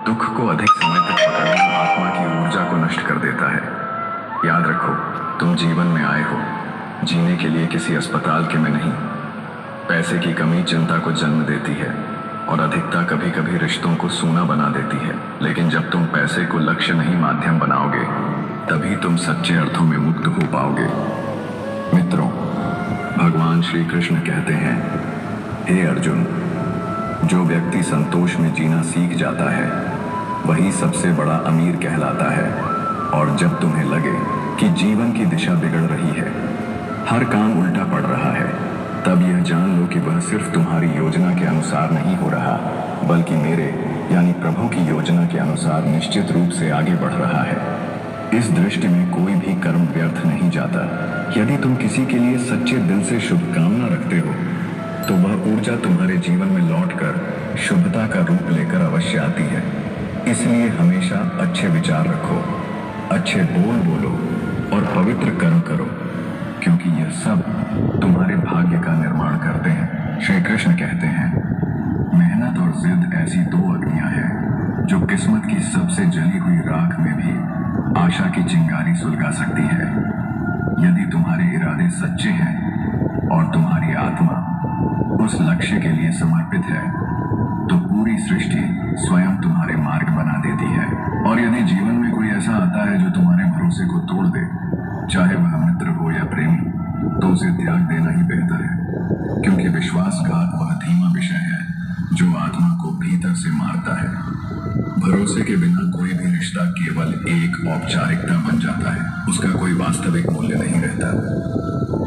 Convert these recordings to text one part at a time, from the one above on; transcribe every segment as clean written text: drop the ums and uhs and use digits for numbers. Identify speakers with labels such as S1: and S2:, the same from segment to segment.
S1: दुख को अधिक समय तक पकड़ना आत्मा की ऊर्जा को नष्ट कर देता है। याद रखो, तुम जीवन में आए हो जीने के लिए, किसी अस्पताल के में नहीं। पैसे की कमी चिंता को जन्म देती है और अधिकता कभी कभी रिश्तों को सूना बना देती है। लेकिन जब तुम पैसे को लक्ष्य नहीं माध्यम बनाओगे, तभी तुम सच्चे अर्थों में मुक्त हो पाओगे। मित्रों, भगवान श्री कृष्ण कहते हैं, हे अर्जुन, जो व्यक्ति संतोष में जीना सीख जाता है वही सबसे बड़ा अमीर कहलाता है। और जब तुम्हें लगे कि जीवन की दिशा बिगड़ रही है, हर काम उल्टा पड़ रहा है, तब यह जान लो कि वह सिर्फ तुम्हारी योजना के अनुसार नहीं हो रहा, बल्कि मेरे यानी प्रभु की योजना के अनुसार निश्चित रूप से आगे बढ़ रहा है। इस दृष्टि में कोई भी कर्म व्यर्थ नहीं जाता। यदि तुम किसी के लिए सच्चे दिल से शुभकामना रखते हो, तो वह ऊर्जा तुम्हारे जीवन में लौटकर शुभता का रूप लेकर अवश्य आती है। इसलिए हमेशा अच्छे विचार रखो, अच्छे बोल बोलो और पवित्र कर्म करो, क्योंकि यह सब तुम्हारे भाग्य का निर्माण करते हैं। श्री कृष्ण कहते हैं, मेहनत और जिद ऐसी दो अग्नियां हैं जो किस्मत की सबसे जली हुई राख में भी आशा की चिंगारी सुलगा सकती है। यदि तुम्हारे इरादे सच्चे हैं और तुम्हारी आत्मा उस लक्ष्य के लिए समर्पित है, तो पूरी सृष्टि स्वयं तुम्हारे मार्ग बना देती है। और यदि जीवन में कोई ऐसा आता है जो तुम्हारे भरोसे को तोड़ दे, चाहे वह मित्र हो या प्रेमी, तो उसे त्याग देना ही बेहतर है, क्योंकि विश्वासघात वह धीमा विषय है जो आत्मा को भीतर से मारता है। भरोसे के बिना कोई भी रिश्ता केवल एक औपचारिकता बन जाता है, उसका कोई वास्तविक मूल्य नहीं रहता।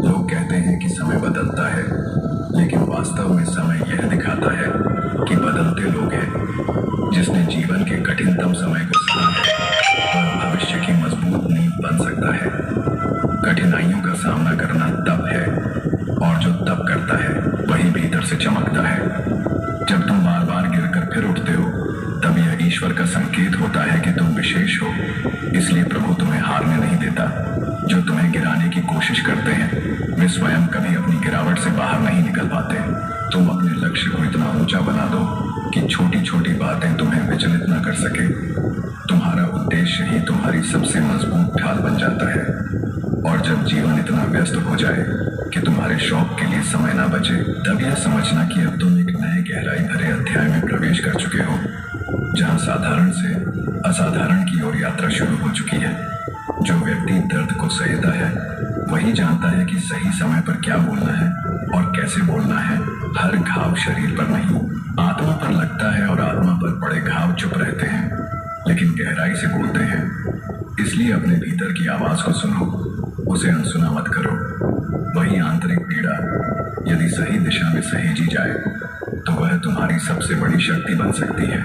S1: लोग कहते हैं कि समय बदलता है, लेकिन वास्तव में समय यह दिखाता है कि बदलते लोग हैं। जिसने जीवन के कठिनतम समय को सहा है, वह भविष्य की मजबूत नींव बन सकता है। कठिनाइयों का सामना करना तप है, और जो तप करता है वही भीतर से चमकता है। जब तुम बार बार गिरकर फिर उठते हो, तब यह ईश्वर का संकेत होता है कि तुम विशेष हो। इसलिए प्रभु तुम्हें हारने नहीं देता। जो तुम्हें गिराने की कोशिश करते हैं, वे स्वयं कभी अपनी गिरावट से बाहर नहीं निकल पाते। तुम अपने लक्ष्य को इतना ऊंचा बना दो कि छोटी छोटी बातें तुम्हें विचलित न कर सके। तुम्हारा उद्देश्य ही तुम्हारी सबसे मजबूत ढाल बन जाता है। और जब जीवन इतना व्यस्त हो जाए कि तुम्हारे शौक के लिए समय ना बचे, तब यह समझना कि अब तुम एक नए गहराई भरे अध्याय में प्रवेश कर चुके हो, जहां साधारण से असाधारण की ओर यात्रा शुरू हो चुकी है। जो व्यक्ति दर्द को सहता है, वही जानता है कि सही समय पर क्या बोलना है और कैसे बोलना है। हर घाव शरीर पर नहीं, आत्मा पर लगता है, और आत्मा पर पड़े घाव चुप रहते हैं, लेकिन गहराई से बोलते हैं। इसलिए अपने भीतर की आवाज को सुनो, उसे अनसुना मत करो। वही आंतरिक पीड़ा यदि सही दिशा में सहेजी जाए, तो वह तुम्हारी सबसे बड़ी शक्ति बन सकती है।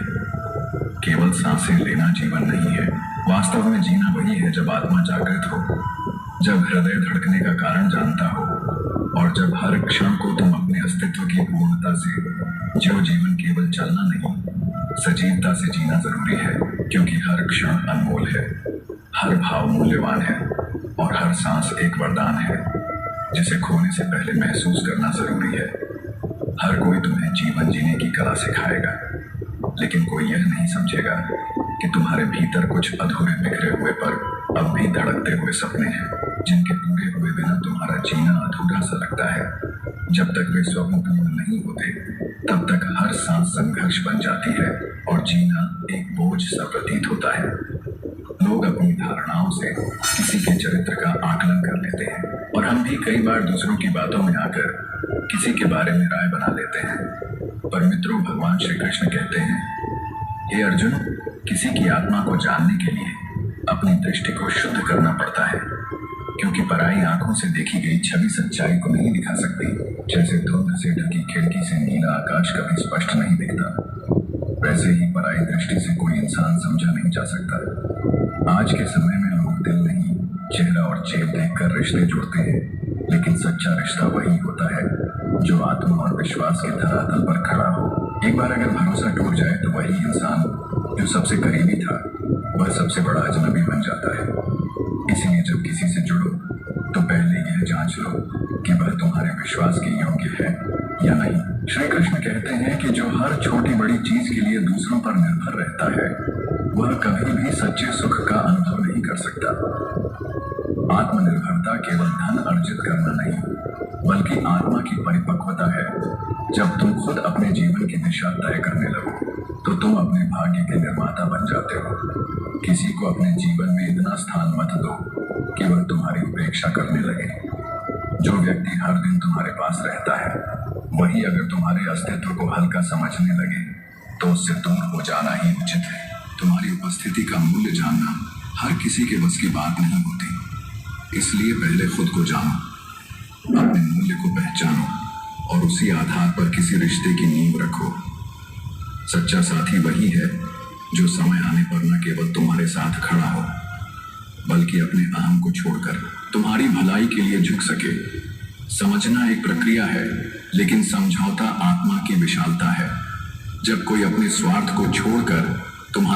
S1: केवल सांसें लेना जीवन नहीं है, वास्तव में जीना वही है जब आत्मा जागृत हो, जब हृदय धड़कने का कारण जानता हो, और जब हर क्षण को तुम अपने अस्तित्व की पूर्णता से जो जीवन केवल चलना नहीं, सजीवता से जीना जरूरी है। क्योंकि हर क्षण अनमोल है, हर भाव मूल्यवान है, और हर सांस एक वरदान है जिसे खोने से पहले महसूस करना जरूरी है। हर कोई तुम्हें जीवन जीने की कला सिखाएगा, लेकिन कोई यह नहीं समझेगा कि तुम्हारे भीतर कुछ अधूरे बिखरे हुए पर अब भी धड़कते हुए सपने हैं, जिनके पूरे हुए बिना तुम्हारा जीना अधूरा सा लगता है। जब तक वे स्वप्न पूर्ण नहीं होते, तब तक हर सांस संघर्ष बन जाती है और जीना एक बोझ सा प्रतीत होता है। लोग अपनी धारणाओं से किसी के चरित्र का आकलन कर लेते हैं, और हम भी कई बार दूसरों की बातों में आकर किसी के बारे में राय बना लेते हैं। पर मित्रों, भगवान श्री कृष्ण कहते हैं, हे अर्जुन, किसी की आत्मा को जानने के लिए अपनी दृष्टि को शुद्ध करना पड़ता है, क्योंकि पराई आंखों से देखी गई छवि सच्चाई को नहीं दिखा सकती। जैसे धुंध से ढकी खिड़की से नीला आकाश कभी स्पष्ट नहीं दिखता, वैसे ही पराई दृष्टि से कोई इंसान समझा नहीं जा सकता। आज के समय में लोग दिल नहीं, चेहरा और जेब देखकर रिश्ते जोड़ते हैं, लेकिन सच्चा रिश्ता वही होता है जो आत्मा और विश्वास के धरातल पर खड़ा हो। एक बार अगर भरोसा टूट जाए, तो वही इंसान जो सबसे करीबी था, वह सबसे बड़ा अजनबी बन जाता है। इसीलिए जब किसी से जुड़ो, तो पहले यह जांच लो कि वह तुम्हारे विश्वास के योग्य है या नहीं। श्री कृष्ण कहते हैं कि जो हर हर छोटी बड़ी चीज के लिए दूसरों पर निर्भर रहता है, वह कभी भी सच्चे सुख का अनुभव नहीं कर सकता। आत्मनिर्भरता केवल धन अर्जित करना नहीं, बल्कि आत्मा की परिपक्वता है। जब तुम खुद अपने जीवन की दिशा तय करने लगो, तो तुम अपने भाग्य के निर्माता बन जाते हो। किसी को अपने जीवन में इतना स्थान मत दो कि वह तुम्हारी उपेक्षा करने लगे। जो व्यक्ति हर दिन तुम्हारे पास रहता है, वही अगर तुम्हारे अस्तित्व को हल्का समझने लगे, तो उससे दूर हो जाना ही उचित है। तुम्हारी उपस्थिति का मूल्य जानना हर किसी के बस की बात नहीं होती, इसलिए पहले खुद को जानो, अपने मूल्य को पहचानो और उसी आधार पर किसी रिश्ते की नींव रखो। सच्चा साथी वही है जो समय आने पर न केवल तुम्हारे साथ खड़ा हो, बल्कि अपने अहम को छोड़कर तुम्हारी भलाई के लिए झुक सके। समझना एक प्रक्रिया है, लेकिन समझौता आत्मा की विशालता है। जब कोई अपने स्वार्थ को छोड़कर तुम्हारे